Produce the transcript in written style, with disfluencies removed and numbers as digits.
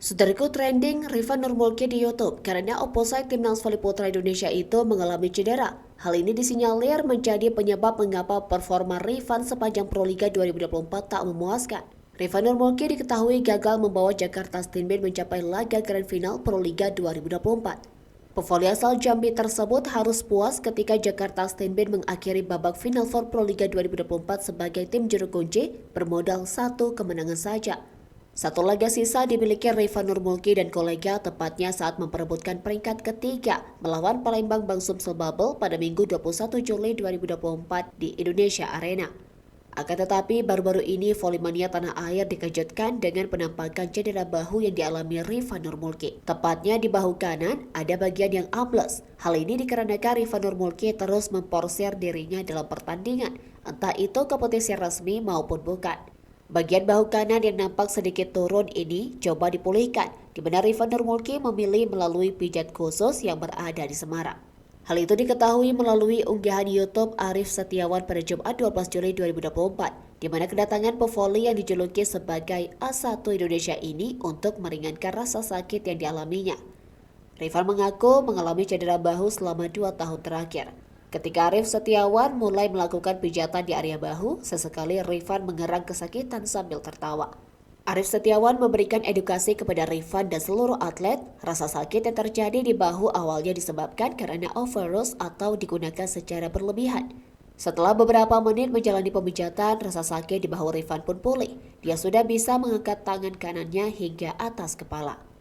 Saudaraku, trending Rifan Nurmulke di YouTube karena opposite timnas voli putra Indonesia itu mengalami cedera. Hal ini disinyalir menjadi penyebab mengapa performa Rifan sepanjang Proliga 2024 tak memuaskan. Rifan Nurmulke diketahui gagal membawa Jakarta Steenbeck mencapai laga Grand Final Proliga 2024. Pevoli asal Jambi tersebut harus puas ketika Jakarta Steenbeck mengakhiri babak Final Four Proliga 2024 sebagai tim juru kunci bermodal satu kemenangan saja. Satu laga sisa dimiliki Rifan Nurmulke dan kolega tepatnya saat memperebutkan peringkat ketiga melawan Palembang Bang Sumsel Bubble pada Minggu 21 Juli 2024 di Indonesia Arena. Akan tetapi baru-baru ini volley-mania tanah air dikejutkan dengan penampakan cedera bahu yang dialami Rifan Nurmulke. Tepatnya di bahu kanan ada bagian yang ambles. Hal ini dikarenakan Rifan Nurmulke terus memporsir dirinya dalam pertandingan, entah itu kompetisi resmi maupun bukan. Bagian bahu kanan yang nampak sedikit turun ini coba dipulihkan, di mana Rifan Nurmulke memilih melalui pijat khusus yang berada di Semarang. Hal itu diketahui melalui unggahan YouTube Arief Setiawan pada Jumat 12 Juli 2024, di mana kedatangan pevoli yang dijuluki sebagai A1 Indonesia ini untuk meringankan rasa sakit yang dialaminya. Rifan mengaku mengalami cedera bahu selama 2 tahun terakhir. Ketika Arief Setiawan mulai melakukan pijatan di area bahu, sesekali Rifan mengerang kesakitan sambil tertawa. Arief Setiawan memberikan edukasi kepada Rifan dan seluruh atlet. Rasa sakit yang terjadi di bahu awalnya disebabkan karena overuse atau digunakan secara berlebihan. Setelah beberapa menit menjalani pemijatan, rasa sakit di bahu Rifan pun pulih. Dia sudah bisa mengangkat tangan kanannya hingga atas kepala.